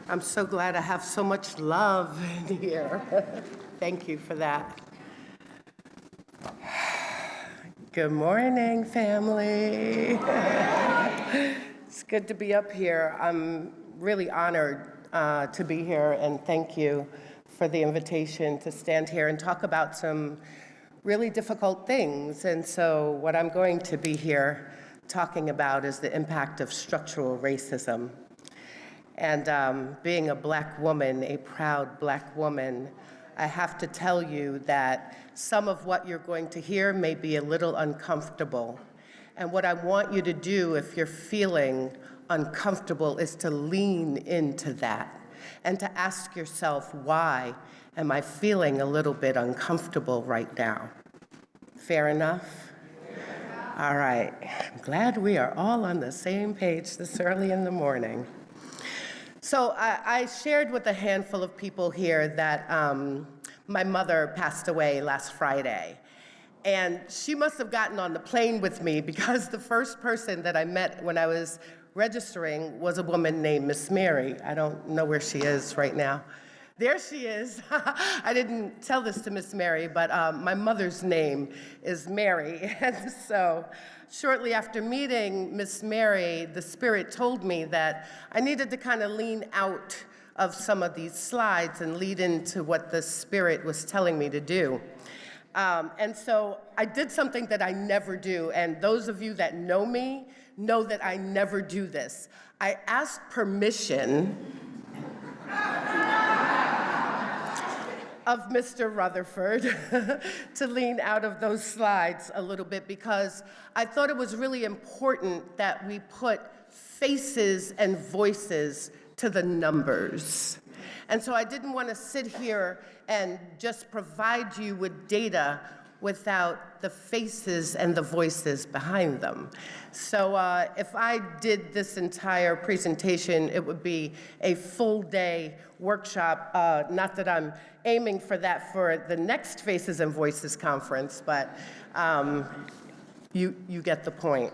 I'm so glad I have so much love in here. Thank you for that. Good morning, family. It's good to be up here. I'm really honored to be here, and thank you for the invitation to stand here and talk about some really difficult things. And so what I'm going to be here talking about is the impact of structural racism. And being a Black woman, a proud Black woman, I have to tell you that some of what you're going to hear may be a little uncomfortable. And what I want you to do if you're feeling uncomfortable is to lean into that and to ask yourself, why am I feeling a little bit uncomfortable right now? Fair enough? All right. I'm glad we are all on the same page this early in the morning. So I shared with a handful of people here that my mother passed away last Friday. And she must have gotten on the plane with me because the first person that I met when I was registering was a woman named Miss Mary. I don't know where she is right now. There she is. I didn't tell this to Miss Mary, but my mother's name is Mary. And so shortly after meeting Miss Mary, the Spirit told me that I needed to kind of lean out of some of these slides and lead into what the Spirit was telling me to do. And so I did something that I never do, and those of you that know me know that I never do this. I asked permission of Mr. Rutherford to lean out of those slides a little bit because I thought it was really important that we put faces and voices to the numbers. And so I didn't want to sit here and just provide you with data without the faces and the voices behind them. So if I did this entire presentation, it would be a full day workshop. Not that I'm aiming for that for the next Faces and Voices conference, but you get the point.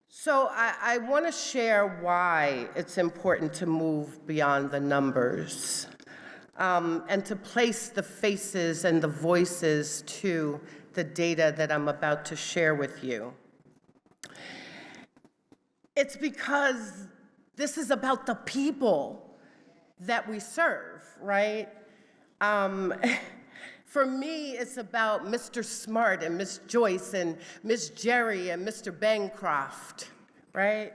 So I want to share why it's important to move beyond the numbers and to place the faces and the voices to the data that I'm about to share with you. It's because this is about the people that we serve, right? For me, it's about Mr. Smart and Miss Joyce and Miss Jerry and Mr. Bancroft, right?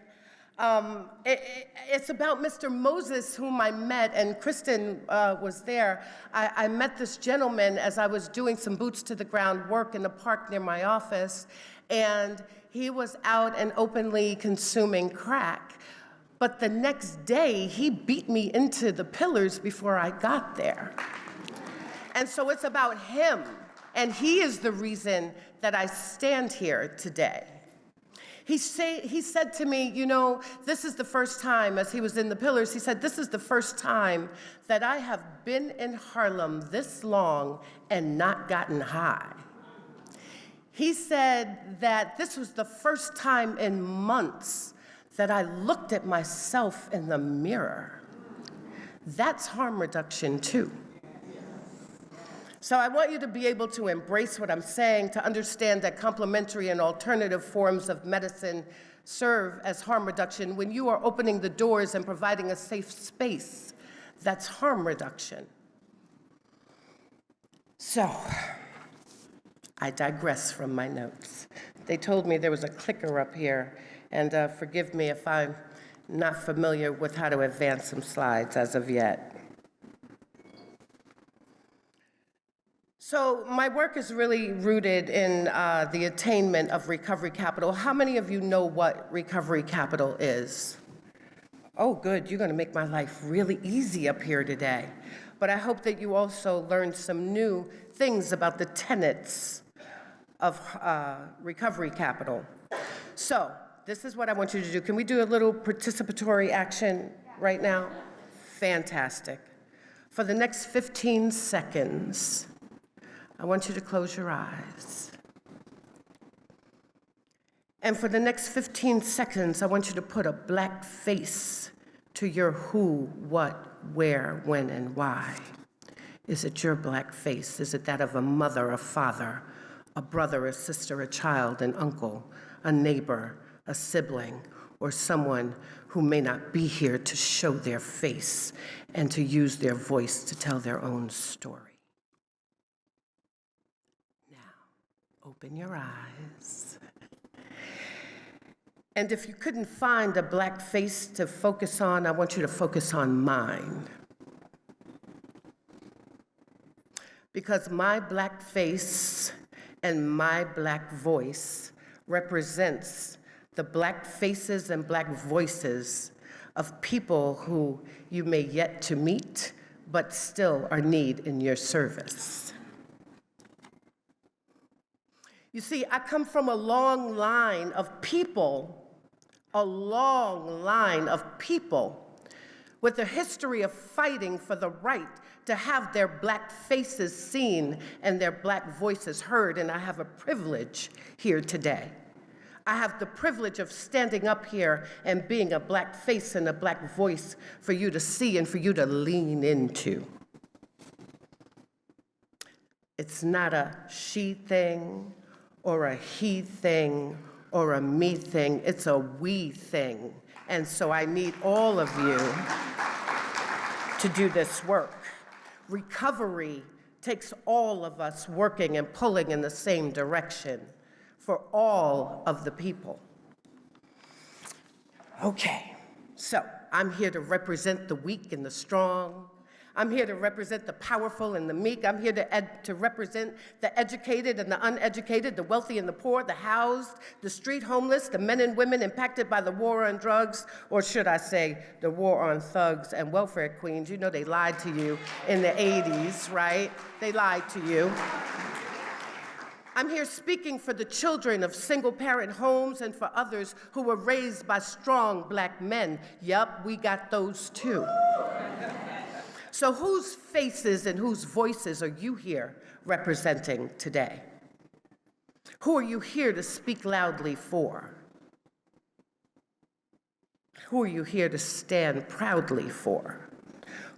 It's about Mr. Moses, whom I met, and Kristen was there. I met this gentleman as I was doing some boots to the ground work in the park near my office, and he was out and openly consuming crack. But the next day, he beat me into the pillars before I got there. And so it's about him, and he is the reason that I stand here today. He said to me, you know, this is the first time, as he was in the pillars, he said, this is the first time that I have been in Harlem this long and not gotten high. He said that this was the first time in months that I looked at myself in the mirror. That's harm reduction too. So I want you to be able to embrace what I'm saying, to understand that complementary and alternative forms of medicine serve as harm reduction. When you are opening the doors and providing a safe space, that's harm reduction. So, I digress from my notes. They told me there was a clicker up here, and forgive me if I'm not familiar with how to advance some slides as of yet. So my work is really rooted in the attainment of recovery capital. How many of you know what recovery capital is? Oh, good, you're gonna make my life really easy up here today. But I hope that you also learned some new things about the tenets of recovery capital. So this is what I want you to do. Can we do a little participatory action right now? Fantastic. For the next 15 seconds, I want you to close your eyes. And for the next 15 seconds, I want you to put a black face to your who, what, where, when, and why. Is it your black face? Is it that of a mother, a father, a brother, a sister, a child, an uncle, a neighbor, a sibling, or someone who may not be here to show their face and to use their voice to tell their own story? Now, open your eyes. And if you couldn't find a black face to focus on, I want you to focus on mine. Because my black face and my black voice represents the black faces and black voices of people who you may yet to meet, but still are need in your service. You see, I come from a long line of people with a history of fighting for the right to have their black faces seen and their black voices heard, and I have a privilege here today. I have the privilege of standing up here and being a black face and a black voice for you to see and for you to lean into. It's not a she thing or a he thing or a me thing, it's a we thing. And so I need all of you to do this work. Recovery takes all of us working and pulling in the same direction for all of the people. Okay, so I'm here to represent the weak and the strong. I'm here to represent the powerful and the meek. I'm here to represent the educated and the uneducated, the wealthy and the poor, the housed, the street homeless, the men and women impacted by the war on drugs, or should I say, the war on thugs and welfare queens. You know they lied to you in the 80s, right? They lied to you. I'm here speaking for the children of single-parent homes and for others who were raised by strong black men. Yup, we got those too. So whose faces and whose voices are you here representing today? Who are you here to speak loudly for? Who are you here to stand proudly for?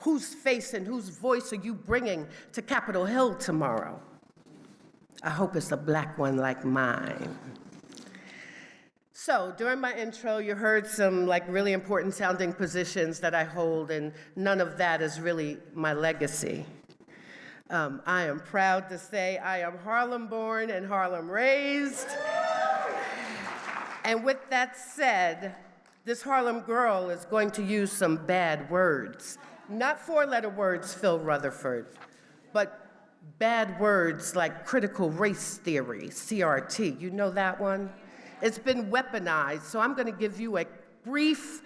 Whose face and whose voice are you bringing to Capitol Hill tomorrow? I hope it's a black one like mine. So during my intro, you heard some really important sounding positions that I hold, and none of that is really my legacy. I am proud to say I am Harlem born and Harlem raised. And with that said, this Harlem girl is going to use some bad words. Not four-letter words, Phil Rutherford, but bad words like critical race theory, CRT. You know that one? It's been weaponized, so I'm going to give you a brief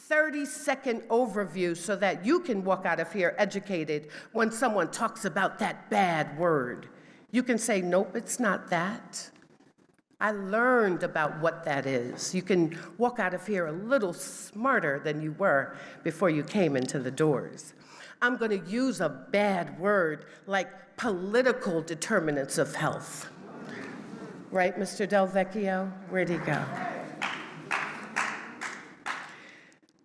30-second overview so that you can walk out of here educated when someone talks about that bad word. You can say, nope, it's not that. I learned about what that is. You can walk out of here a little smarter than you were before you came into the doors. I'm going to use a bad word like political determinants of health. Right, Mr. Del Vecchio? Where'd he go?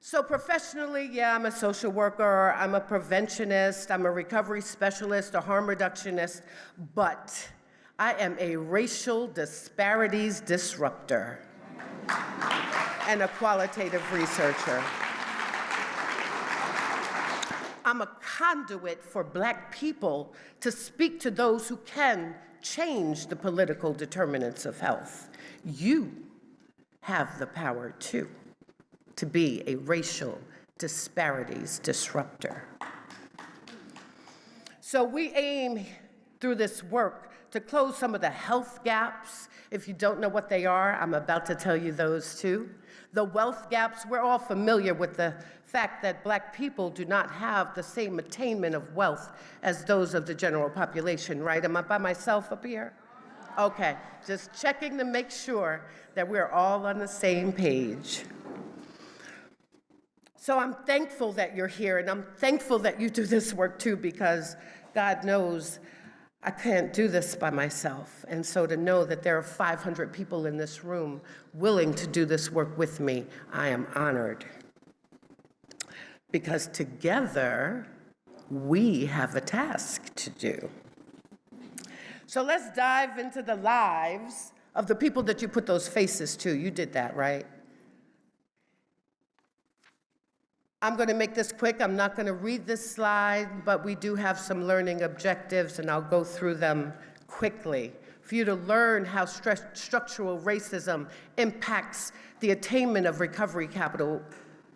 So professionally, yeah, I'm a social worker, I'm a preventionist, I'm a recovery specialist, a harm reductionist, but I am a racial disparities disruptor and a qualitative researcher. I'm a conduit for black people to speak to those who can change the political determinants of health. You have the power, too, to be a racial disparities disruptor. So we aim through this work to close some of the health gaps. If you don't know what they are, I'm about to tell you those, too. The wealth gaps, we're all familiar with the fact that black people do not have the same attainment of wealth as those of the general population, right? Am I by myself up here? Okay, just checking to make sure that we're all on the same page. So I'm thankful that you're here, and I'm thankful that you do this work too, because God knows I can't do this by myself. And so to know that there are 500 people in this room willing to do this work with me, I am honored. Because together, we have a task to do. So let's dive into the lives of the people that you put those faces to. You did that, right? I'm going to make this quick. I'm not going to read this slide, but we do have some learning objectives, and I'll go through them quickly for you to learn how structural racism impacts the attainment of recovery capital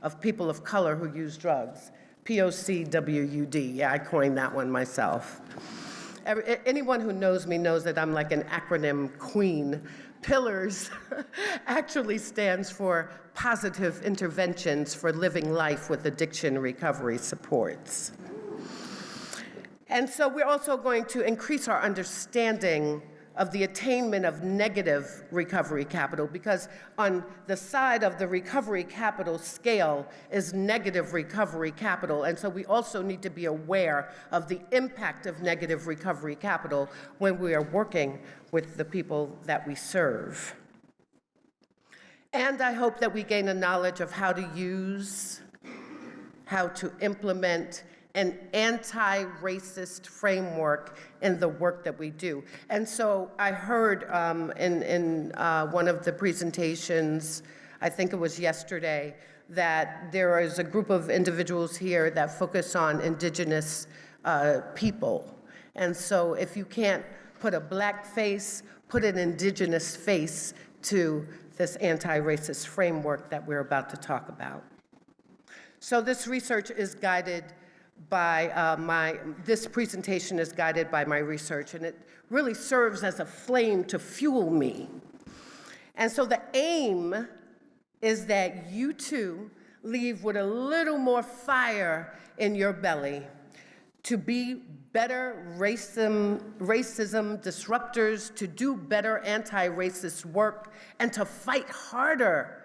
of people of color who use drugs. POCWUD. Yeah, I coined that one myself. Anyone who knows me knows that I'm like an acronym queen. PILLARS actually stands for Positive Interventions for Living Life with Addiction Recovery Supports. And so we're also going to increase our understanding of the attainment of negative recovery capital, because on the side of the recovery capital scale is negative recovery capital. And so we also need to be aware of the impact of negative recovery capital when we are working with the people that we serve. And I hope that we gain a knowledge of how to use, how to implement an anti-racist framework in the work that we do. And so I heard in one of the presentations, I think it was yesterday, that there is a group of individuals here that focus on indigenous people. And so if you can't put a black face, put an indigenous face to this anti-racist framework that we're about to talk about. So this research is guided by this presentation is guided by my research, and it really serves as a flame to fuel me. And so the aim is that you too leave with a little more fire in your belly to be better racism disruptors, to do better anti-racist work, and to fight harder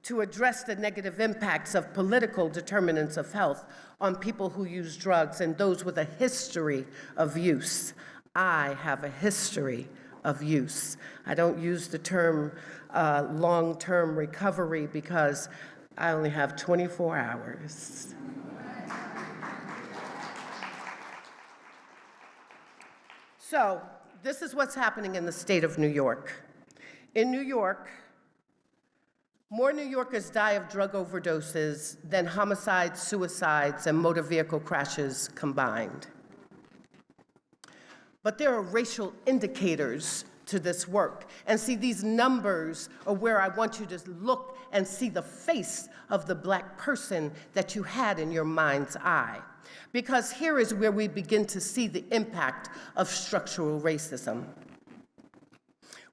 to address the negative impacts of political determinants of health on people who use drugs and those with a history of use. I have a history of use. I don't use the term long-term recovery because I only have 24 hours. So this is what's happening in the state of New York. In New York, more New Yorkers die of drug overdoses than homicides, suicides, and motor vehicle crashes combined. But there are racial indicators to this work. And see, these numbers are where I want you to look and see the face of the black person that you had in your mind's eye. Because here is where we begin to see the impact of structural racism.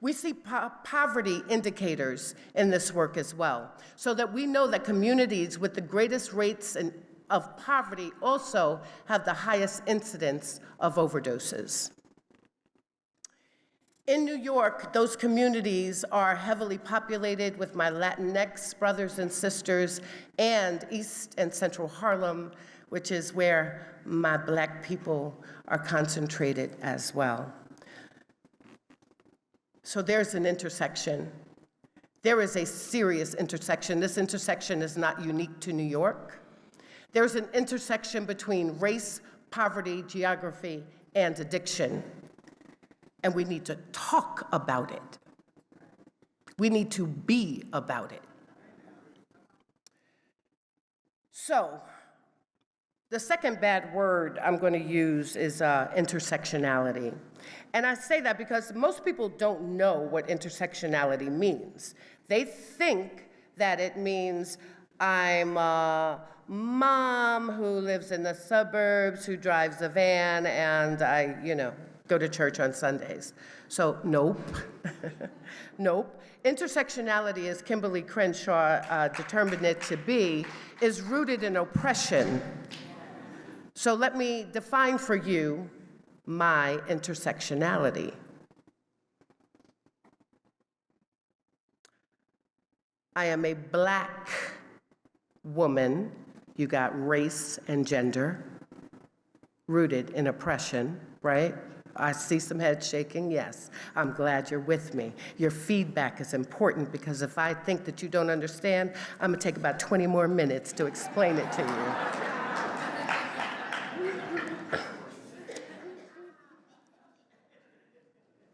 We see poverty indicators in this work as well, so that we know that communities with the greatest rates of poverty also have the highest incidence of overdoses. In New York, those communities are heavily populated with my Latinx brothers and sisters, and East and Central Harlem, which is where my black people are concentrated as well. So there's an intersection. There is a serious intersection. This intersection is not unique to New York. There's an intersection between race, poverty, geography, and addiction. And we need to talk about it. We need to be about it. So, the second bad word I'm going to use is intersectionality. And I say that because most people don't know what intersectionality means. They think that it means I'm a mom who lives in the suburbs, who drives a van, and I, go to church on Sundays. So, nope. Nope. Intersectionality, as Kimberly Crenshaw determined it to be, is rooted in oppression. So let me define for you my intersectionality. I am a black woman. You got race and gender rooted in oppression, right? I see some heads shaking, yes. I'm glad you're with me. Your feedback is important because if I think that you don't understand, I'm gonna take about 20 more minutes to explain it to you.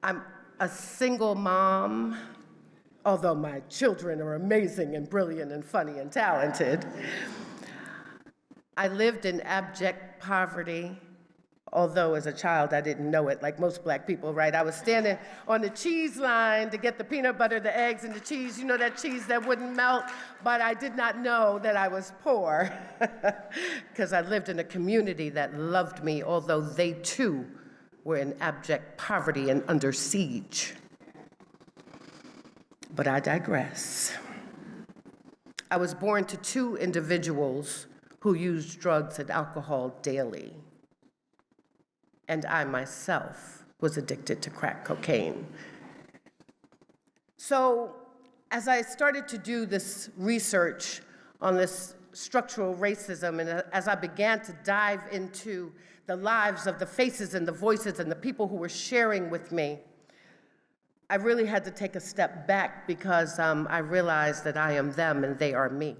I'm a single mom, although my children are amazing and brilliant and funny and talented. I lived in abject poverty, although as a child I didn't know it, like most black people, right? I was standing on the cheese line to get the peanut butter, the eggs, and the cheese, you know, that cheese that wouldn't melt, but I did not know that I was poor because I lived in a community that loved me, although they too were in abject poverty and under siege. But I digress. I was born to two individuals who used drugs and alcohol daily. And I myself was addicted to crack cocaine. So as I started to do this research on this structural racism, and as I began to dive into the lives of the faces and the voices and the people who were sharing with me, I really had to take a step back because I realized that I am them and they are me.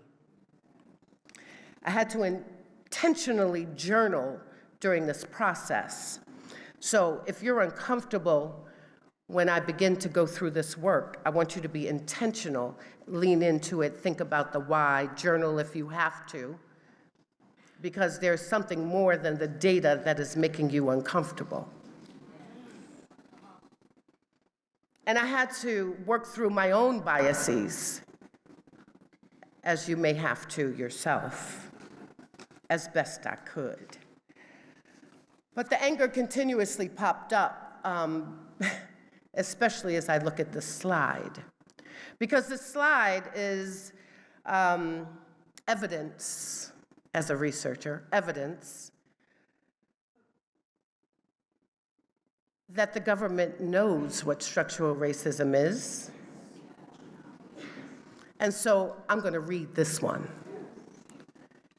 I had to intentionally journal during this process. So if you're uncomfortable when I begin to go through this work, I want you to be intentional, lean into it, think about the why, journal if you have to, because there's something more than the data that is making you uncomfortable. And I had to work through my own biases, as you may have to yourself, as best I could. But the anger continuously popped up, especially as I look at the slide. Because the slide is evidence, as a researcher, evidence that the government knows what structural racism is. And so I'm going to read this one.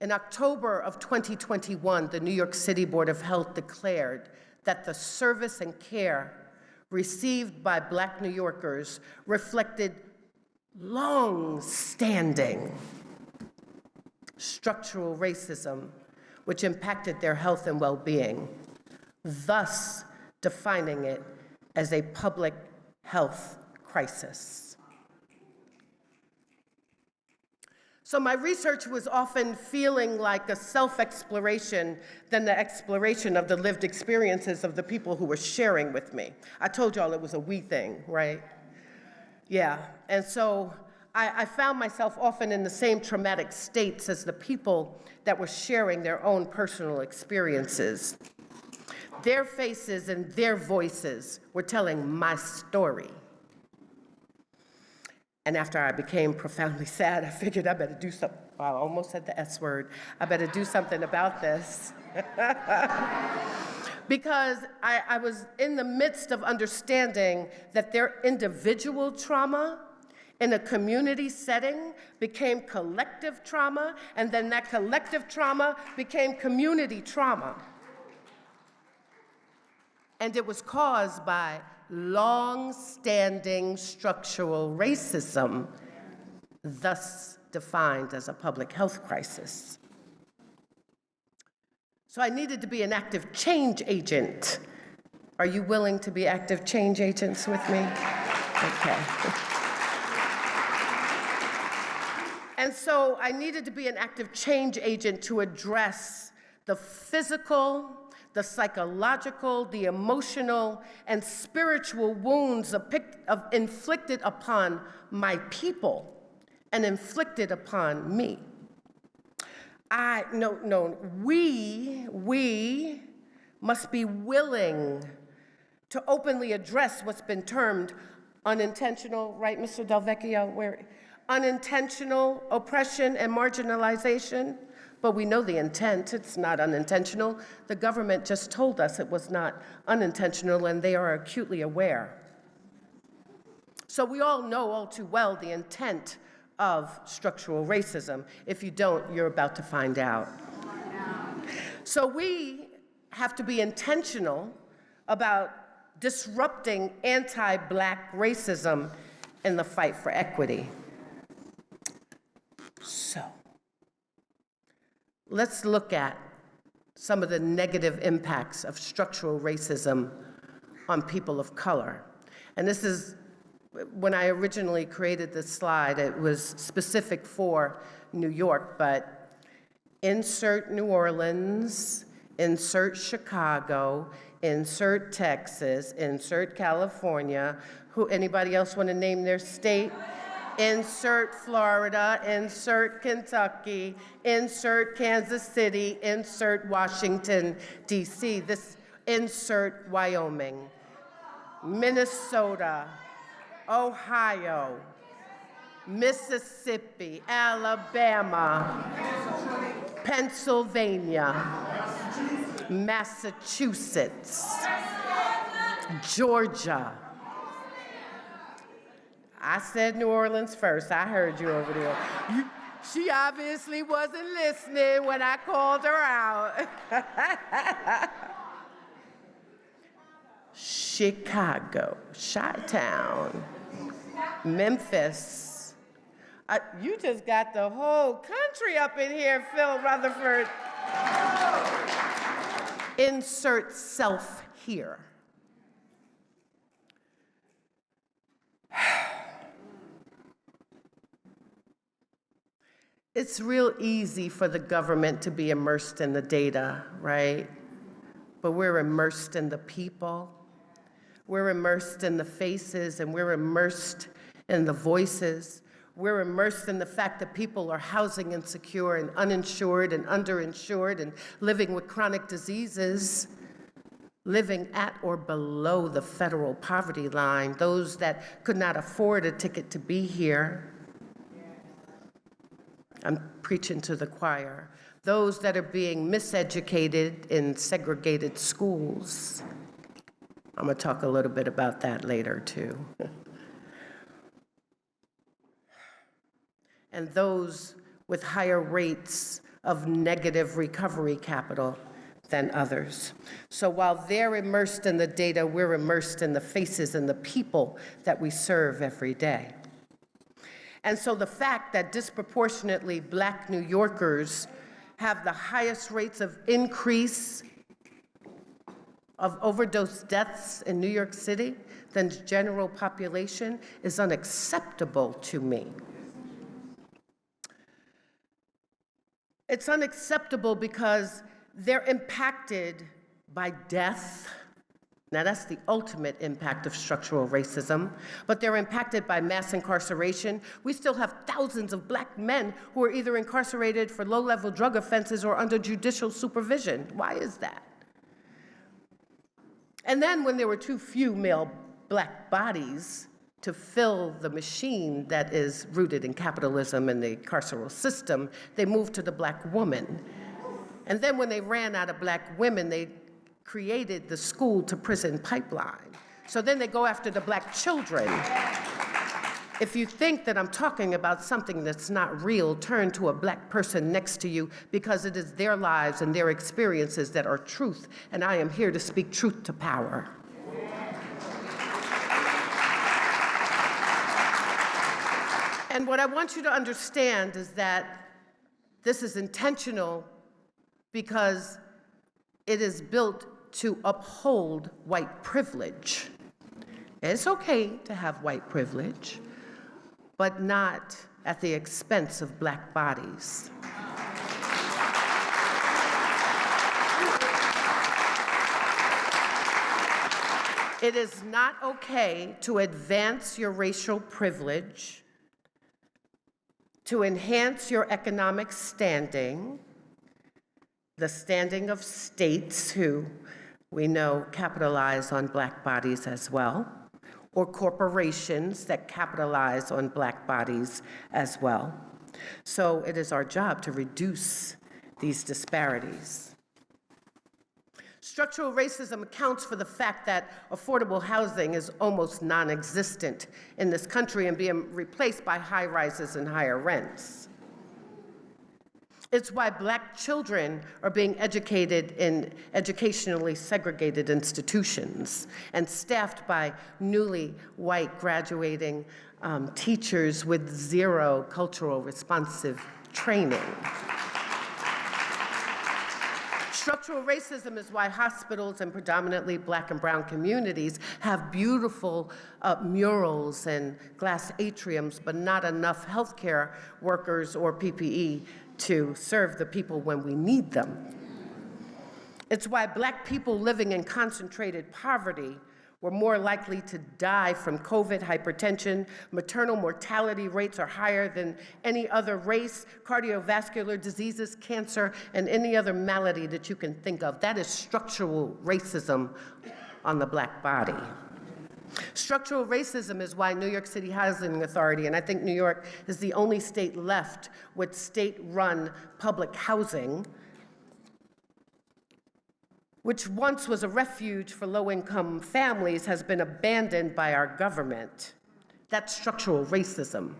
In October of 2021, the New York City Board of Health declared that the service and care received by Black New Yorkers reflected long-standing structural racism, which impacted their health and well-being, thus defining it as a public health crisis. So my research was often feeling like a self-exploration than the exploration of the lived experiences of the people who were sharing with me. I told y'all it was a we thing, right? Yeah, and so I found myself often in the same traumatic states as the people that were sharing their own personal experiences. Their faces and their voices were telling my story. And after I became profoundly sad, I figured I better do something. I almost said the S word. I better do something about this. Because I was in the midst of understanding that their individual trauma in a community setting became collective trauma, and then that collective trauma became community trauma. And it was caused by long-standing structural racism, thus defined as a public health crisis. So I needed to be an active change agent. Are you willing to be active change agents with me? Okay. And so I needed to be an active change agent to address the physical, the psychological, the emotional, and spiritual wounds inflicted upon my people and inflicted upon me. We must be willing to openly address what's been termed unintentional, right, Mr. Del Vecchio, unintentional oppression and marginalization. But we know the intent, it's not unintentional. The government just told us it was not unintentional, and they are acutely aware. So we all know all too well the intent of structural racism. If you don't, you're about to find out. So we have to be intentional about disrupting anti-Black racism in the fight for equity. So, let's look at some of the negative impacts of structural racism on people of color. And this is, when I originally created this slide, it was specific for New York, but insert New Orleans, insert Chicago, insert Texas, insert California. Anybody else want to name their state? Insert Florida, insert Kentucky, insert Kansas City, insert Washington, D.C. Insert Wyoming, Minnesota, Ohio, Mississippi, Alabama, Pennsylvania, Massachusetts, Georgia. I said New Orleans first. I heard you over there. She obviously wasn't listening when I called her out. Chicago, Chi-Town, Memphis. You just got the whole country up in here, Phil Rutherford. Insert self here. It's real easy for the government to be immersed in the data, right? But we're immersed in the people. We're immersed in the faces, and we're immersed in the voices. We're immersed in the fact that people are housing insecure and uninsured and underinsured and living with chronic diseases, living at or below the federal poverty line, those that could not afford a ticket to be here. I'm preaching to the choir. Those that are being miseducated in segregated schools. I'm going to talk a little bit about that later, too. And those with higher rates of negative recovery capital than others. So while they're immersed in the data, we're immersed in the faces and the people that we serve every day. And so the fact that disproportionately Black New Yorkers have the highest rates of increase of overdose deaths in New York City than the general population is unacceptable to me. It's unacceptable because they're impacted by death. Now, that's the ultimate impact of structural racism, but they're impacted by mass incarceration. We still have thousands of Black men who are either incarcerated for low-level drug offenses or under judicial supervision. Why is that? And then when there were too few male Black bodies to fill the machine that is rooted in capitalism and the carceral system, they moved to the Black woman. And then when they ran out of Black women, they created the school-to-prison pipeline. So then they go after the Black children. If you think that I'm talking about something that's not real, turn to a Black person next to you, because it is their lives and their experiences that are truth, and I am here to speak truth to power. And what I want you to understand is that this is intentional because it is built to uphold white privilege. It's okay to have white privilege, but not at the expense of Black bodies. It is not okay to advance your racial privilege, to enhance your economic standing, the standing of states who we know capitalize on Black bodies as well, or corporations that capitalize on Black bodies as well. So it is our job to reduce these disparities. Structural racism accounts for the fact that affordable housing is almost non-existent in this country and being replaced by high rises and higher rents. It's why Black children are being educated in educationally segregated institutions and staffed by newly white graduating teachers with zero cultural responsive training. Structural racism is why hospitals in predominantly Black and brown communities have beautiful murals and glass atriums, but not enough healthcare workers or PPE to serve the people when we need them. It's why Black people living in concentrated poverty were more likely to die from COVID, hypertension, maternal mortality rates are higher than any other race, cardiovascular diseases, cancer, and any other malady that you can think of. That is structural racism on the Black body. Structural racism is why New York City Housing Authority, and I think New York is the only state left with state-run public housing, which once was a refuge for low-income families, has been abandoned by our government. That's structural racism.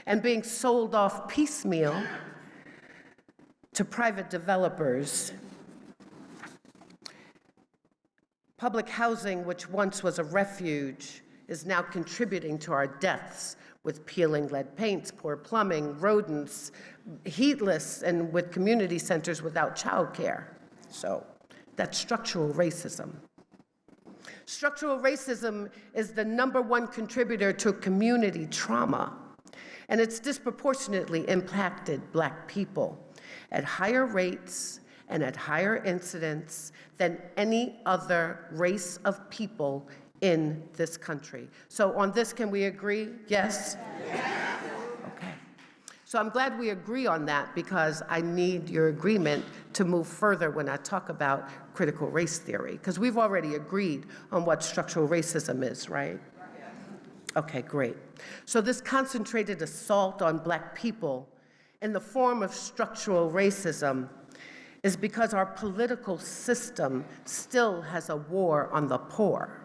And being sold off piecemeal to private developers. Public housing, which once was a refuge, is now contributing to our deaths with peeling lead paints, poor plumbing, rodents, heatless, and with community centers without childcare. So that's structural racism. Structural racism is the #1 contributor to community trauma, and it's disproportionately impacted Black people at higher rates and at higher incidence than any other race of people in this country. So on this, can we agree? Yes? Okay. So I'm glad we agree on that, because I need your agreement to move further when I talk about critical race theory, because we've already agreed on what structural racism is, right? Okay, great. So this concentrated assault on Black people in the form of structural racism is because our political system still has a war on the poor.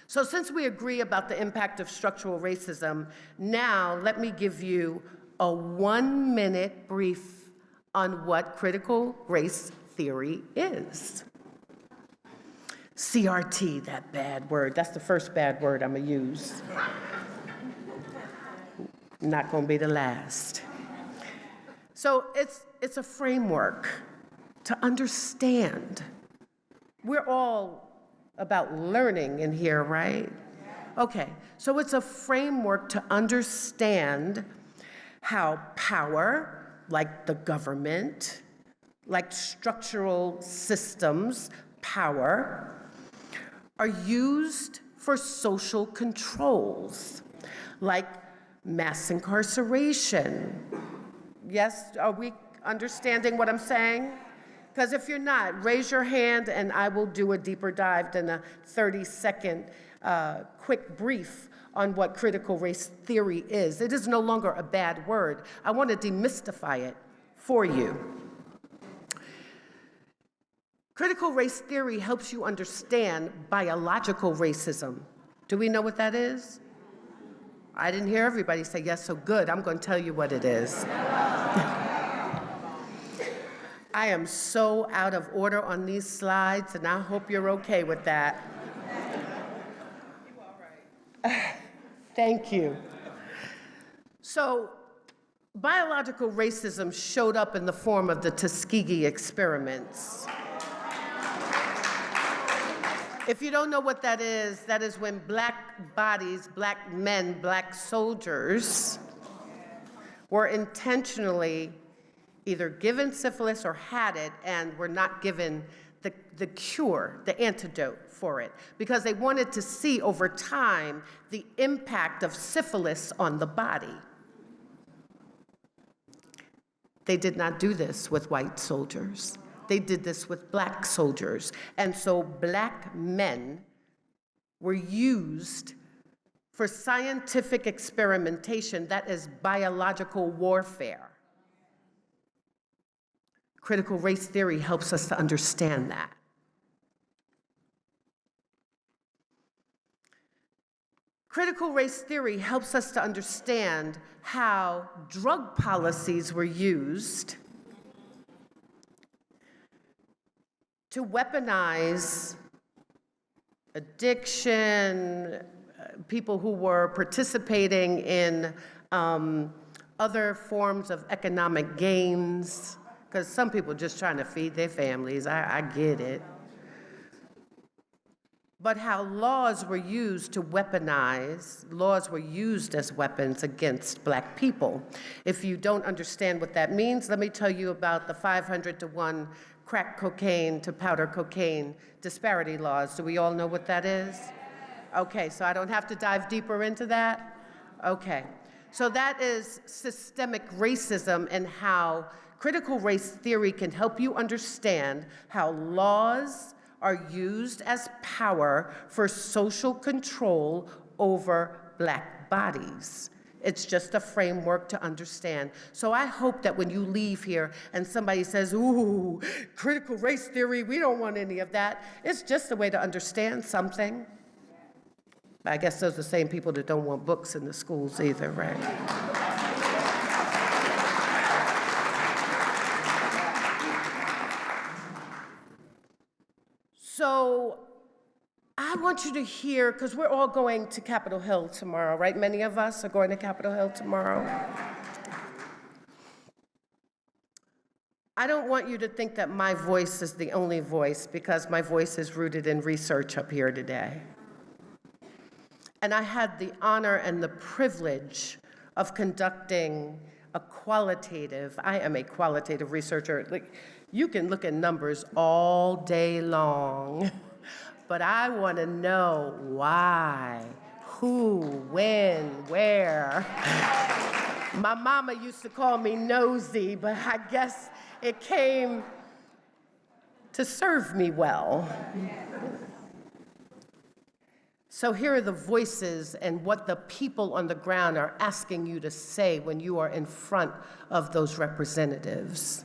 So since we agree about the impact of structural racism, now let me give you a 1-minute brief on what critical race theory is. CRT, that bad word, that's the first bad word I'm gonna use. Not gonna be the last. So it's a framework to understand. We're all about learning in here, right? Okay, so it's a framework to understand how power, like the government, like structural systems, power, are used for social controls, like mass incarceration. Yes, are we understanding what I'm saying? Because if you're not, raise your hand and I will do a deeper dive than a 30-second quick brief on what critical race theory is. It is no longer a bad word. I want to demystify it for you. Critical race theory helps you understand biological racism. Do we know what that is? I didn't hear everybody say yes, so good. I'm going to tell you what it is. I am so out of order on these slides, and I hope you're okay with that. You all right. Thank you. So, biological racism showed up in the form of the Tuskegee experiments. If you don't know what that is when Black bodies, Black men, Black soldiers were intentionally either given syphilis or had it and were not given the cure, the antidote for it, because they wanted to see over time the impact of syphilis on the body. They did not do this with white soldiers. They did this with Black soldiers. And so Black men were used for scientific experimentation, that is biological warfare. Critical race theory helps us to understand that. Critical race theory helps us to understand how drug policies were used to weaponize addiction, people who were participating in other forms of economic gains, because some people just trying to feed their families, I get it. But how laws were used to weaponize, laws were used as weapons against Black people. If you don't understand what that means, let me tell you about the 500-to-1 crack cocaine to powder cocaine disparity laws. Do we all know what that is? Okay, so I don't have to dive deeper into that? Okay, so that is systemic racism and how critical race theory can help you understand how laws are used as power for social control over Black bodies. It's just a framework to understand. So I hope that when you leave here and somebody says, ooh, critical race theory, we don't want any of that, it's just a way to understand something. I guess those are the same people that don't want books in the schools either, right? So I want you to hear, because we're all going to Capitol Hill tomorrow, right? Many of us are going to Capitol Hill tomorrow. I don't want you to think that my voice is the only voice, because my voice is rooted in research up here today. And I had the honor and the privilege of conducting I am a qualitative researcher. Like, you can look at numbers all day long, but I want to know why, who, when, where. My mama used to call me nosy, but I guess it came to serve me well. So here are the voices and what the people on the ground are asking you to say when you are in front of those representatives.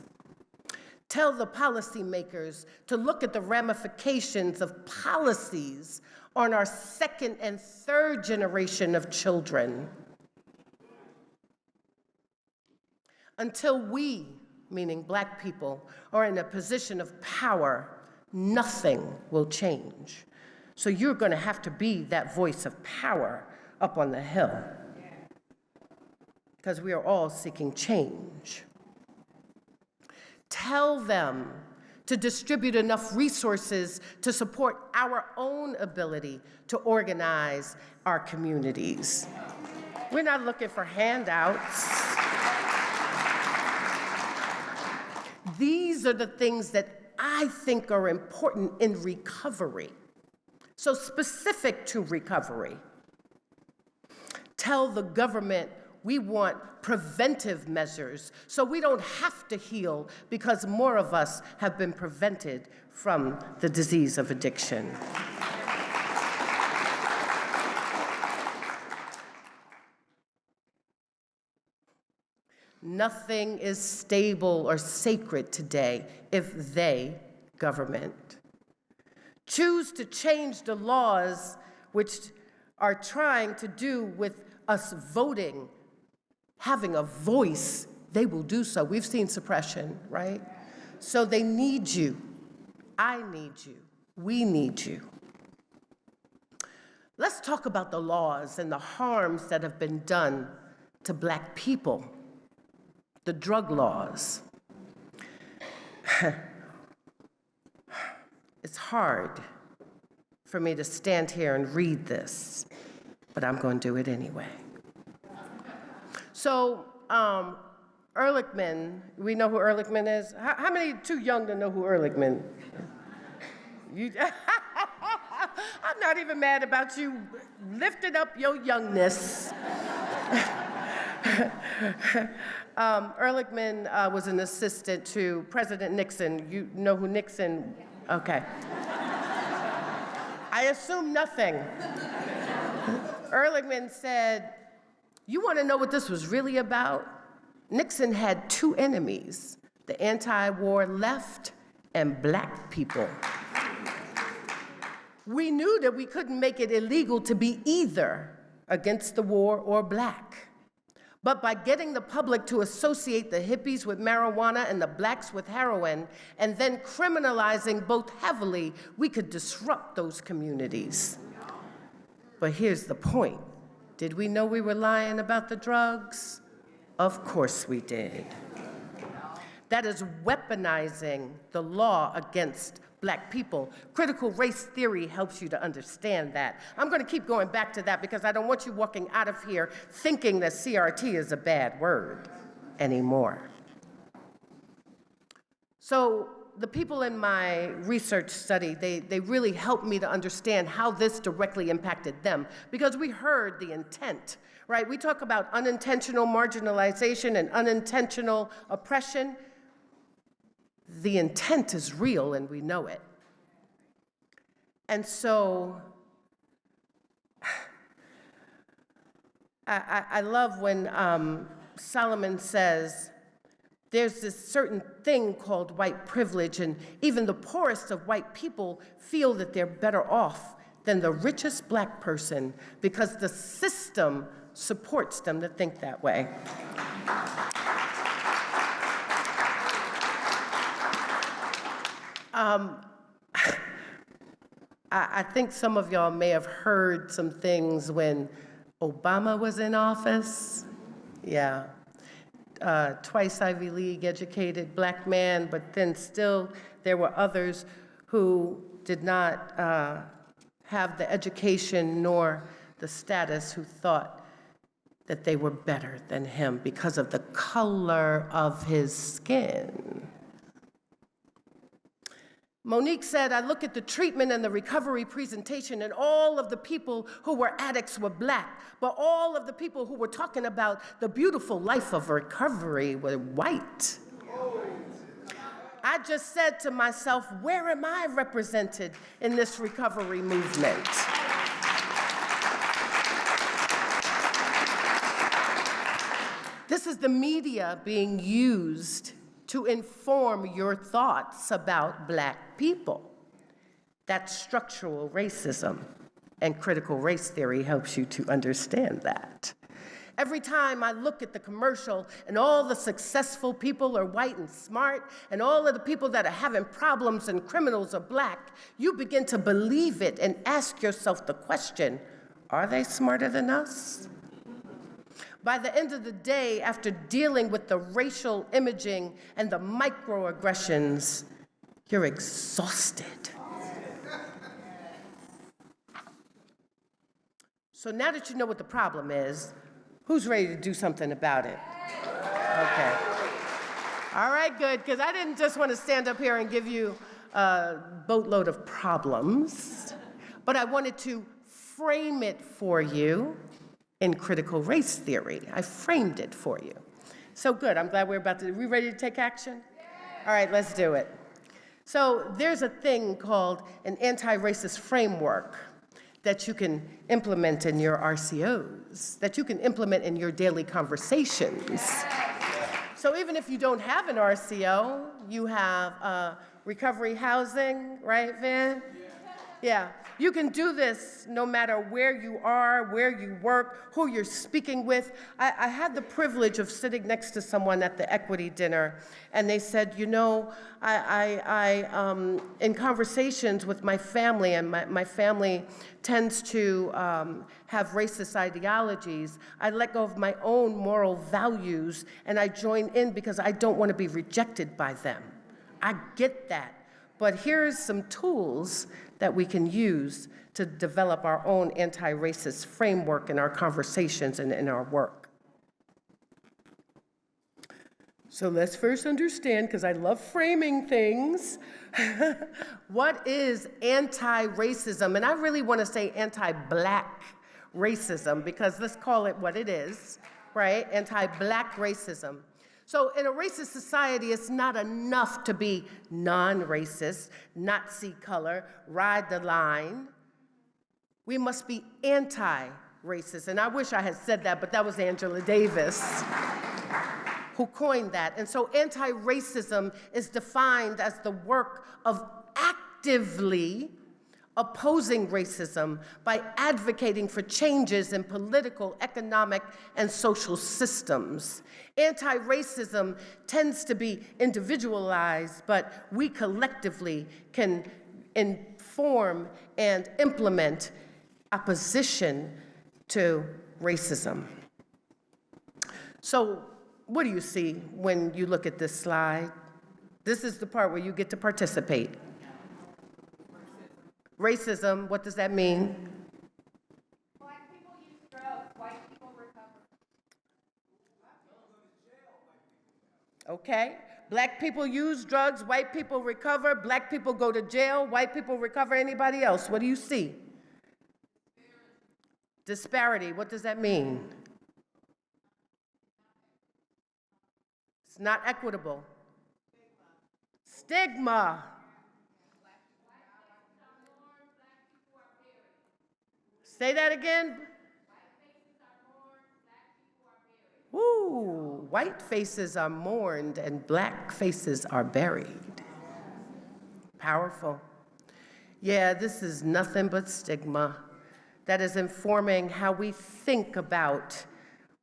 Tell the policymakers to look at the ramifications of policies on our second and third generation of children. Until we, meaning Black people, are in a position of power, nothing will change. So you're going to have to be that voice of power up on the Hill, because we are all seeking change. Tell them to distribute enough resources to support our own ability to organize our communities. We're not looking for handouts. These are the things that I think are important in recovery. So specific to recovery. Tell the government we want preventive measures so we don't have to heal, because more of us have been prevented from the disease of addiction. Nothing is stable or sacred today if they, government, choose to change the laws which are trying to do with us voting, having a voice. They will do so. We've seen suppression, right? So they need you. I need you. We need you. Let's talk about the laws and the harms that have been done to Black people. The drug laws. It's hard for me to stand here and read this, but I'm going to do it anyway. So, Ehrlichman, we know who Ehrlichman is? How many too young to know who Ehrlichman is? I'm not even mad about you lifting up your youngness. Ehrlichman was an assistant to President Nixon. You know who Nixon? Okay. I assume nothing. Ehrlichman said, you want to know what this was really about? Nixon had two enemies, the anti-war left and Black people. We knew that we couldn't make it illegal to be either, against the war or black. But by getting the public to associate the hippies with marijuana and the blacks with heroin, and then criminalizing both heavily, we could disrupt those communities. But here's the point. Did we know we were lying about the drugs? Of course we did. That is weaponizing the law against black people. Critical race theory helps you to understand that. I'm going to keep going back to that because I don't want you walking out of here thinking that CRT is a bad word anymore. So the people in my research study, they really helped me to understand how this directly impacted them, because we heard the intent, right? We talk about unintentional marginalization and unintentional oppression. The intent is real and we know it. And so I love when Solomon says, there's this certain thing called white privilege, and even the poorest of white people feel that they're better off than the richest black person because the system supports them to think that way. I think some of y'all may have heard some things when Obama was in office. Yeah. Twice Ivy League educated black man, but then still there were others who did not have the education nor the status who thought that they were better than him because of the color of his skin. Monique said, I look at the treatment and the recovery presentation, and all of the people who were addicts were black, but all of the people who were talking about the beautiful life of recovery were white. I just said to myself, where am I represented in this recovery movement? This is the media being used to inform your thoughts about black people. That's structural racism, and critical race theory helps you to understand that. Every time I look at the commercial and all the successful people are white and smart, and all of the people that are having problems and criminals are black, you begin to believe it and ask yourself the question, are they smarter than us? By the end of the day, after dealing with the racial imaging and the microaggressions, you're exhausted. So now that you know what the problem is, who's ready to do something about it? Okay. All right, good, because I didn't just want to stand up here and give you a boatload of problems, but I wanted to frame it for you in critical race theory. I framed it for you. So good, I'm glad we're about to, are we ready to take action? All right, let's do it. So there's a thing called an anti-racist framework that you can implement in your RCOs, that you can implement in your daily conversations. So even if you don't have an RCO, you have recovery housing, right, Van? Yeah, you can do this no matter where you are, where you work, who you're speaking with. I had the privilege of sitting next to someone at the equity dinner, and they said, you know, in conversations with my family, and my family tends to have racist ideologies, I let go of my own moral values, and I join in because I don't want to be rejected by them. I get that. But here's some tools that we can use to develop our own anti-racist framework in our conversations and in our work. So let's first understand, because I love framing things, what is anti-racism? And I really want to say anti-black racism, because let's call it what it is, right? Anti-black racism. So in a racist society, it's not enough to be non-racist, not see color, ride the line. We must be anti-racist. And I wish I had said that, but that was Angela Davis who coined that. And so anti-racism is defined as the work of actively opposing racism by advocating for changes in political, economic, and social systems. Anti-racism tends to be individualized, but we collectively can inform and implement opposition to racism. So, what do you see when you look at this slide? This is the part where you get to participate. Racism, what does that mean? Black people use drugs, white people recover. Okay. Black people use drugs, white people recover, black people go to jail, white people recover. Anybody else? What do you see? Disparity, what does that mean? It's not equitable. Stigma. Say that again. Woo, white faces are mourned and black faces are buried. Powerful. Yeah, this is nothing but stigma that is informing how we think about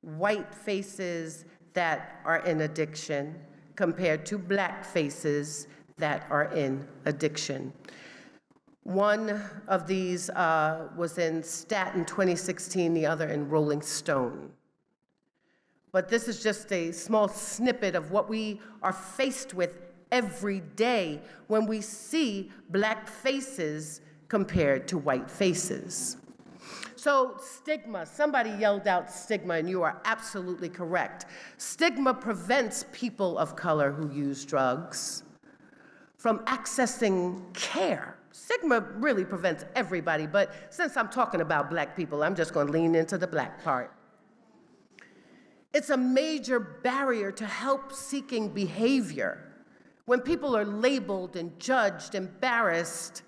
white faces that are in addiction compared to black faces that are in addiction. One of these was in Stat in 2016, the other in Rolling Stone. But this is just a small snippet of what we are faced with every day when we see black faces compared to white faces. So stigma, somebody yelled out stigma, and you are absolutely correct. Stigma prevents people of color who use drugs from accessing care. Stigma really prevents everybody, but since I'm talking about black people, I'm just going to lean into the black part. It's a major barrier to help-seeking behavior. When people are labeled and judged, embarrassed,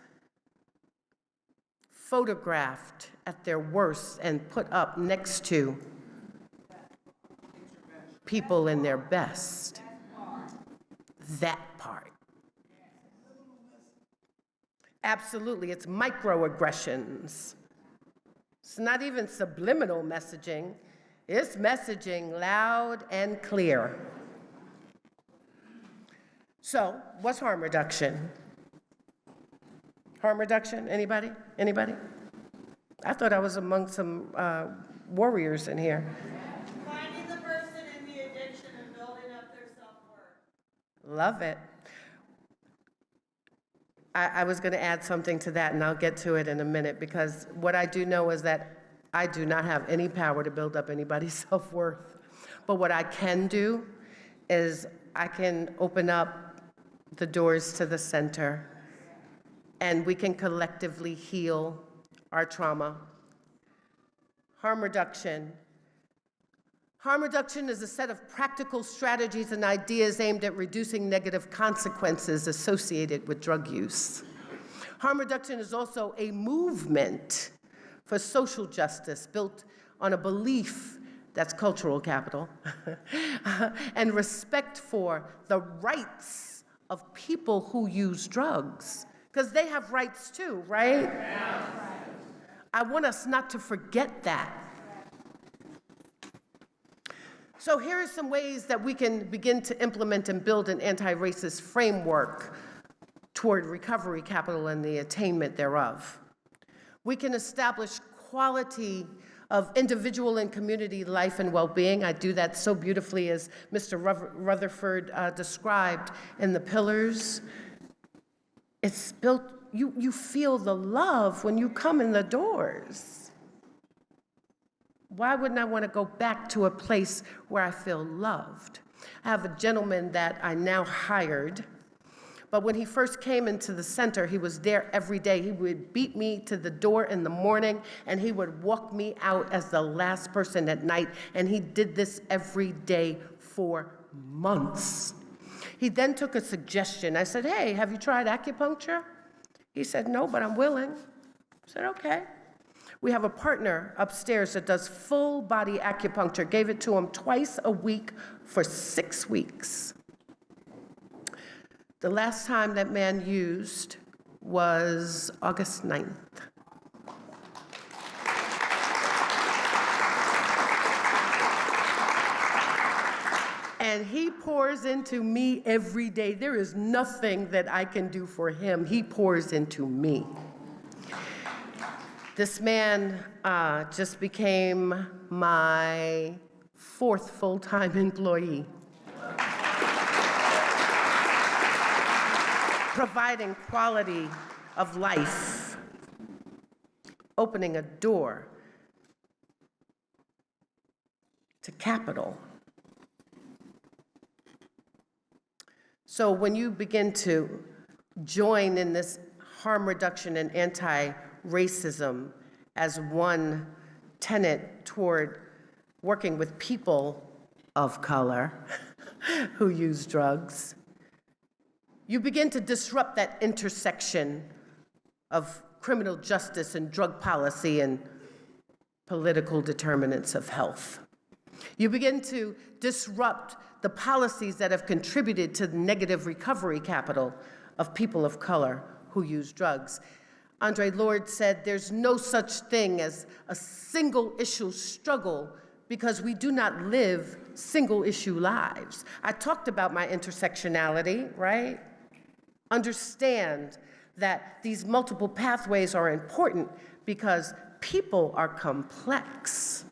photographed at their worst and put up next to people in their best. That part. Absolutely, it's microaggressions. It's not even subliminal messaging. It's messaging loud and clear. So, what's harm reduction? Harm reduction, anybody? Anybody? I thought I was among some warriors in here. Finding the person in the addiction and building up their self-worth. Love it. I was going to add something to that, and I'll get to it in a minute, because what I do know is that I do not have any power to build up anybody's self-worth. But what I can do is I can open up the doors to the center, and we can collectively heal our trauma. Harm reduction. Harm reduction is a set of practical strategies and ideas aimed at reducing negative consequences associated with drug use. Harm reduction is also a movement for social justice built on a belief, that's cultural capital, and respect for the rights of people who use drugs, because they have rights too, right? Yeah. I want us not to forget that. So here are some ways that we can begin to implement and build an anti-racist framework toward recovery capital and the attainment thereof. We can establish quality of individual and community life and well-being. I do that so beautifully, as Mr. Rutherford described in the pillars. It's built, you feel the love when you come in the doors. Why wouldn't I want to go back to a place where I feel loved? I have a gentleman that I now hired, but when he first came into the center, he was there every day. He would beat me to the door in the morning, and he would walk me out as the last person at night, and he did this every day for months. He then took a suggestion. I said, hey, have you tried acupuncture? He said, no, but I'm willing. I said, okay. We have a partner upstairs that does full body acupuncture. Gave it to him twice a week for 6 weeks. The last time that man used was August 9th. And he pours into me every day. There is nothing that I can do for him. He pours into me. This man just became my 4th full-time employee, providing quality of life, opening a door to capital. So when you begin to join in this harm reduction and anti-racism as one tenet toward working with people of color who use drugs, you begin to disrupt that intersection of criminal justice and drug policy and political determinants of health. You begin to disrupt the policies that have contributed to the negative recovery capital of people of color who use drugs. Andre Lorde said there's no such thing as a single issue struggle because we do not live single issue lives. I talked about my intersectionality, right? Understand that these multiple pathways are important because people are complex.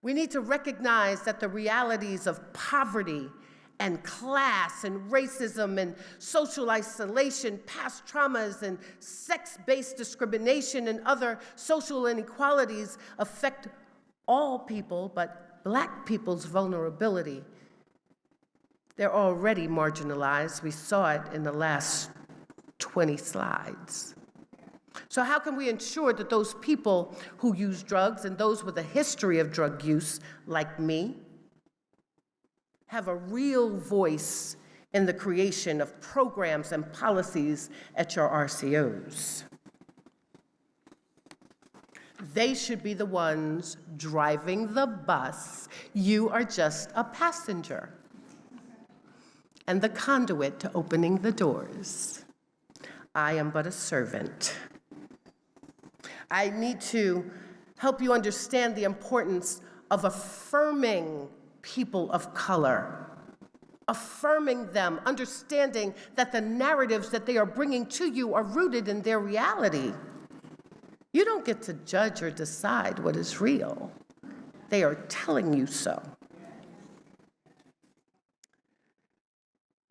We need to recognize that the realities of poverty and class and racism and social isolation, past traumas and sex-based discrimination and other social inequalities affect all people, but Black people's vulnerability. They're already marginalized. We saw it in the last 20 slides. So how can we ensure that those people who use drugs and those with a history of drug use, like me, have a real voice in the creation of programs and policies at your RCOs? They should be the ones driving the bus. You are just a passenger and the conduit to opening the doors. I am but a servant. I need to help you understand the importance of affirming people of color, affirming them, understanding that the narratives that they are bringing to you are rooted in their reality. You don't get to judge or decide what is real. They are telling you so.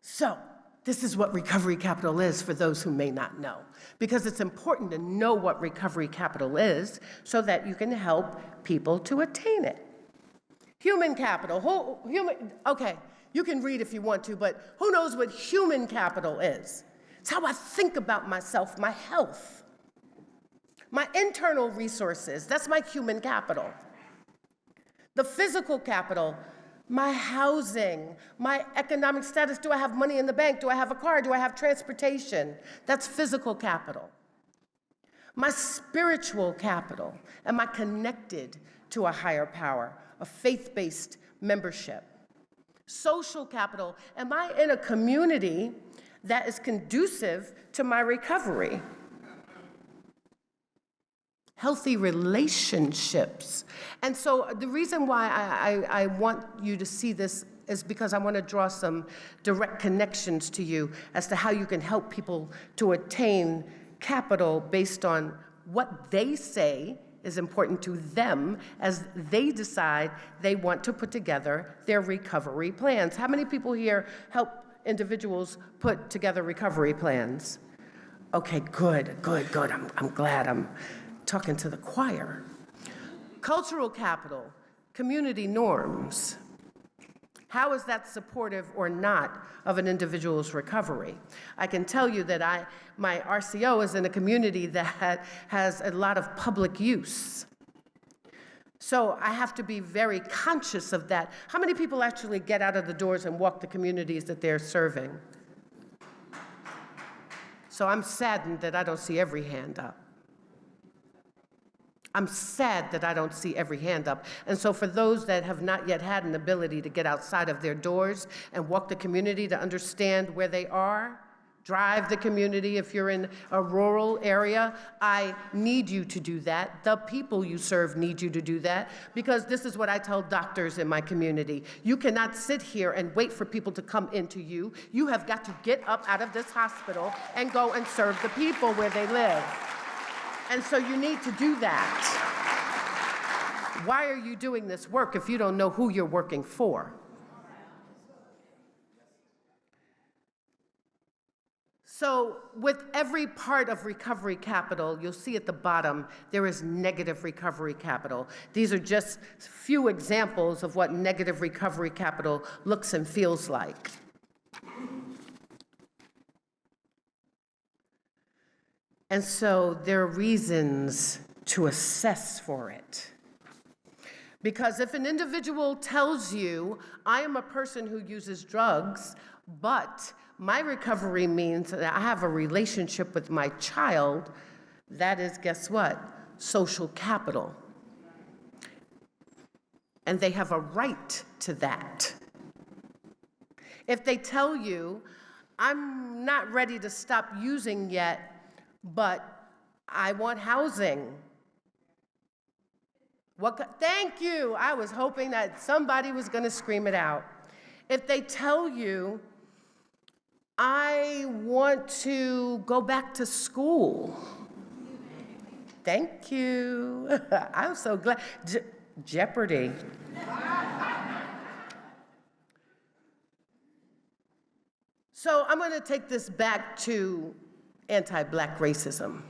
So, this is what recovery capital is for those who may not know, because it's important to know what recovery capital is so that you can help people to attain it. Human capital, okay, you can read if you want to, but who knows what human capital is? It's how I think about myself, my health, my internal resources. That's my human capital. The physical capital, my housing, my economic status. Do I have money in the bank? Do I have a car? Do I have transportation? That's physical capital. My spiritual capital. Am I connected to a higher power, a faith-based membership? Social capital. Am I in a community that is conducive to my recovery? Healthy relationships. And so the reason why I want you to see this is because I want to draw some direct connections to you as to how you can help people to attain capital based on what they say is important to them as they decide they want to put together their recovery plans. How many people here help individuals put together recovery plans? Okay, good. I'm glad I'm talking to the choir. Cultural capital, community norms. How is that supportive or not of an individual's recovery? I can tell you that my RCO is in a community that has a lot of public use. So I have to be very conscious of that. How many people actually get out of the doors and walk the communities that they're serving? So I'm saddened that I don't see every hand up. I'm sad that I don't see every hand up. And so for those that have not yet had an ability to get outside of their doors and walk the community to understand where they are, drive the community. If you're in a rural area, I need you to do that. The people you serve need you to do that, because this is what I tell doctors in my community. You cannot sit here and wait for people to come into you. You have got to get up out of this hospital and go and serve the people where they live. And so you need to do that. Why are you doing this work if you don't know who you're working for? So with every part of recovery capital, you'll see at the bottom, there is negative recovery capital. These are just few examples of what negative recovery capital looks and feels like. And so there are reasons to assess for it. Because if an individual tells you, I am a person who uses drugs, but my recovery means that I have a relationship with my child, that is, guess what? Social capital. And they have a right to that. If they tell you, I'm not ready to stop using yet, but I want housing. Thank you. I was hoping that somebody was going to scream it out. If they tell you, I want to go back to school. Thank you. I'm so glad. Jeopardy. So I'm going to take this back to anti-Black racism,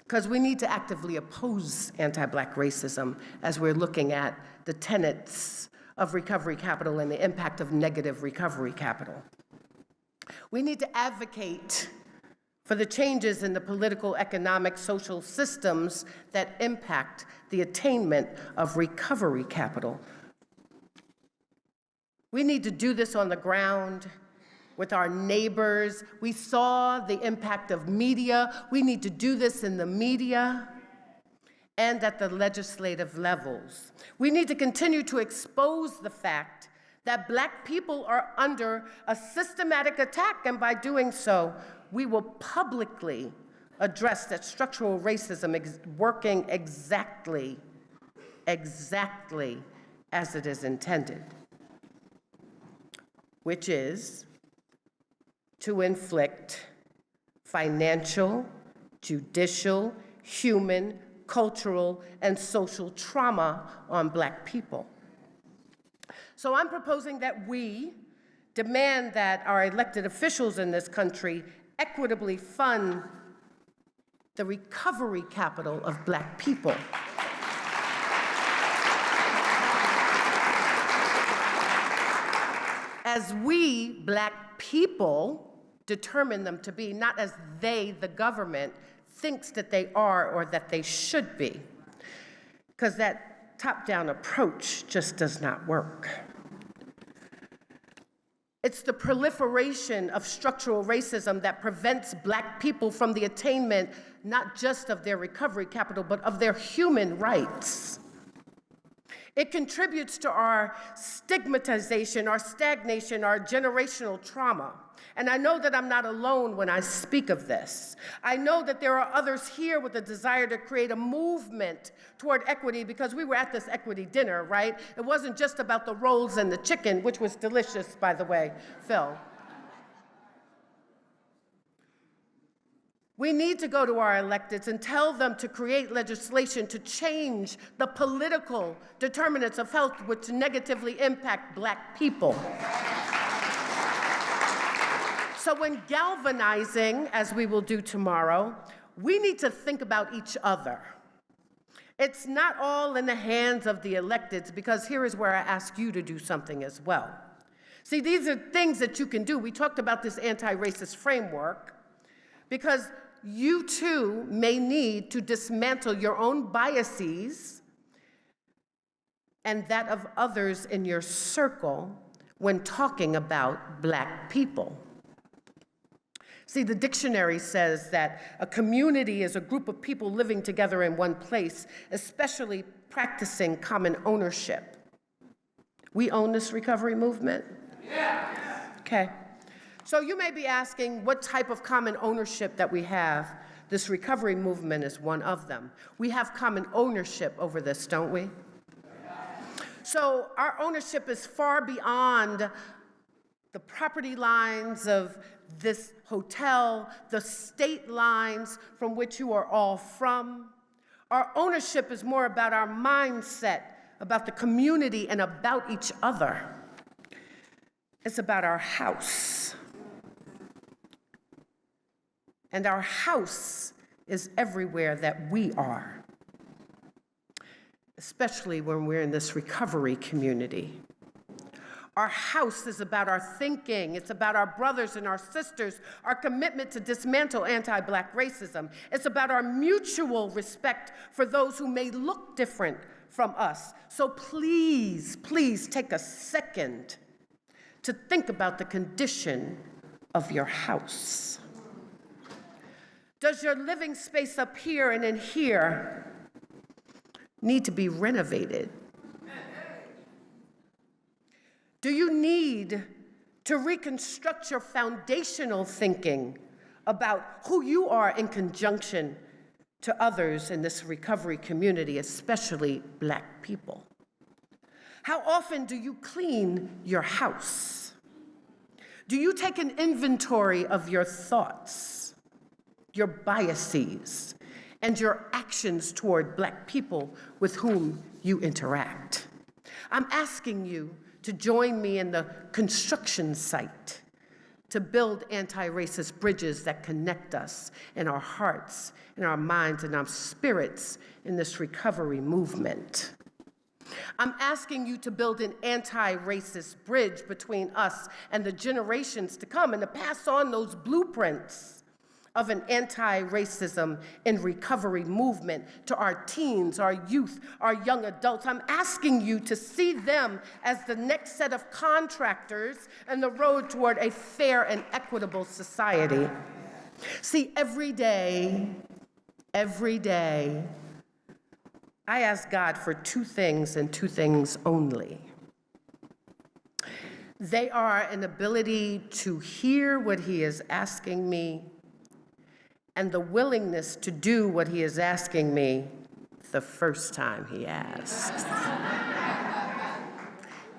because we need to actively oppose anti-Black racism as we're looking at the tenets of recovery capital and the impact of negative recovery capital. We need to advocate for the changes in the political, economic, social systems that impact the attainment of recovery capital. We need to do this on the ground with our neighbors. We saw the impact of media. We need to do this in the media and at the legislative levels. We need to continue to expose the fact that Black people are under a systematic attack, and by doing so, we will publicly address that structural racism is working exactly as it is intended, which is to inflict financial, judicial, human, cultural, and social trauma on Black people. So I'm proposing that we demand that our elected officials in this country equitably fund the recovery capital of Black people. As we, Black people, determine them to be, not as they, the government, thinks that they are or that they should be, because that top-down approach just does not work. It's the proliferation of structural racism that prevents Black people from the attainment not just of their recovery capital, but of their human rights. It contributes to our stigmatization, our stagnation, our generational trauma. And I know that I'm not alone when I speak of this. I know that there are others here with a desire to create a movement toward equity, because we were at this equity dinner, right? It wasn't just about the rolls and the chicken, which was delicious, by the way, Phil. We need to go to our electeds and tell them to create legislation to change the political determinants of health which negatively impact Black people. So when galvanizing, as we will do tomorrow, we need to think about each other. It's not all in the hands of the electeds, because here is where I ask you to do something as well. See, these are things that you can do. We talked about this anti-racist framework, because you too may need to dismantle your own biases and that of others in your circle when talking about Black people. See, the dictionary says that a community is a group of people living together in one place, especially practicing common ownership. We own this recovery movement? Yeah. Okay. So you may be asking what type of common ownership that we have. This recovery movement is one of them. We have common ownership over this, don't we? So our ownership is far beyond the property lines of this hotel, the state lines from which you are all from. Our ownership is more about our mindset, about the community, and about each other. It's about our house. And our house is everywhere that we are, especially when we're in this recovery community. Our house is about our thinking. It's about our brothers and our sisters, our commitment to dismantle anti-Black racism. It's about our mutual respect for those who may look different from us. So please, please take a second to think about the condition of your house. Does your living space up here and in here need to be renovated? Do you need to reconstruct your foundational thinking about who you are in conjunction to others in this recovery community, especially Black people? How often do you clean your house? Do you take an inventory of your thoughts, your biases, and your actions toward Black people with whom you interact? I'm asking you to join me in the construction site to build anti-racist bridges that connect us in our hearts, in our minds, and our spirits in this recovery movement. I'm asking you to build an anti-racist bridge between us and the generations to come and to pass on those blueprints of an anti-racism and recovery movement to our teens, our youth, our young adults. I'm asking you to see them as the next set of contractors and the road toward a fair and equitable society. See, every day, I ask God for two things and two things only. They are an ability to hear what He is asking me and the willingness to do what He is asking me the first time He asks.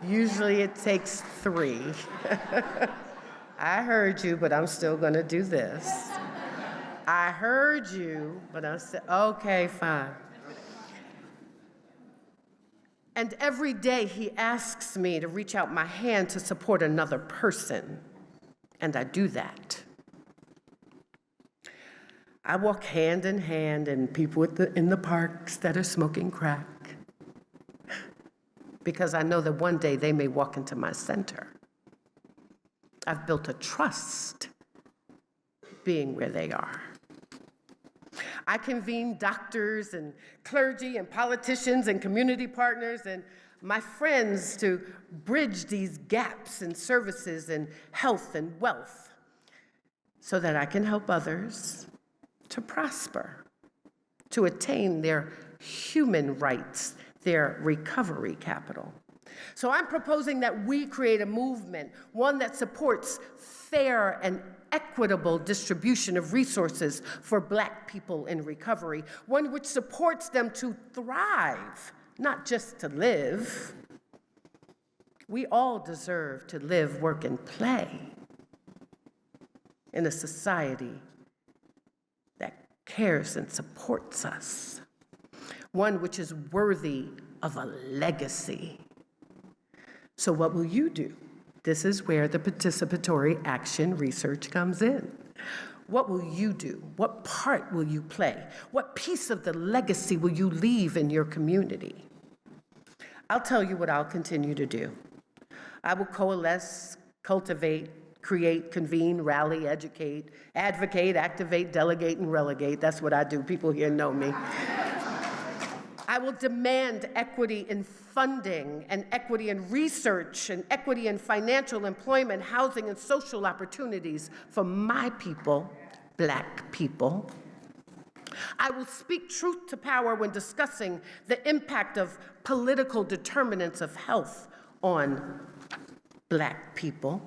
Usually it takes three. I heard you, but I'm still gonna do this. I heard you, but I'm still, okay, fine. And every day He asks me to reach out my hand to support another person, and I do that. I walk hand in hand and people in the parks that are smoking crack, because I know that one day they may walk into my center. I've built a trust being where they are. I convene doctors and clergy and politicians and community partners and my friends to bridge these gaps in services and health and wealth so that I can help others to prosper, to attain their human rights, their recovery capital. So I'm proposing that we create a movement, one that supports fair and equitable distribution of resources for Black people in recovery, one which supports them to thrive, not just to live. We all deserve to live, work, and play in a society that cares and supports us, one which is worthy of a legacy. So what will you do? This is where the participatory action research comes in. What will you do? What part will you play? What piece of the legacy will you leave in your community? I'll tell you what I'll continue to do. I will coalesce, cultivate, create, convene, rally, educate, advocate, activate, delegate, and relegate. That's what I do. People here know me. I will demand equity in funding and equity in research and equity in financial, employment, housing, and social opportunities for my people, Black people. I will speak truth to power when discussing the impact of political determinants of health on Black people.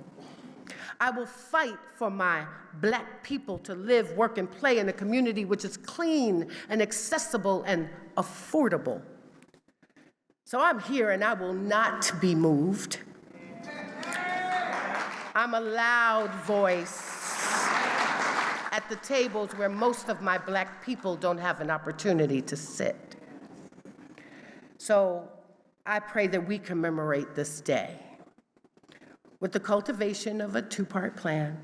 I will fight for my Black people to live, work, and play in a community which is clean and accessible and affordable. So I'm here and I will not be moved. I'm a loud voice at the tables where most of my Black people don't have an opportunity to sit. So I pray that we commemorate this day with the cultivation of a two-part plan,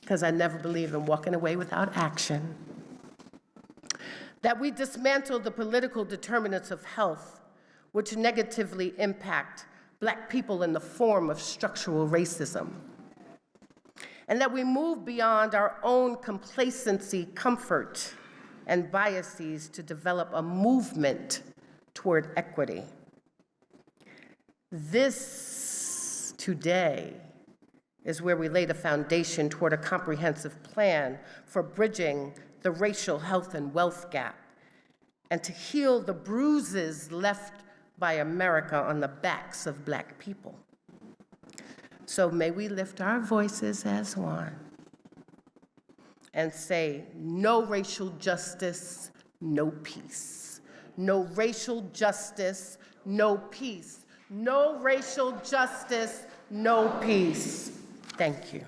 because I never believe in walking away without action. That we dismantle the political determinants of health, which negatively impact Black people in the form of structural racism. And that we move beyond our own complacency, comfort, and biases to develop a movement toward equity. This today is where we lay the foundation toward a comprehensive plan for bridging the racial health and wealth gap and to heal the bruises left by America on the backs of Black people. So may we lift our voices as one and say, no racial justice, no peace. No racial justice, no peace. No racial justice, no peace. Thank you.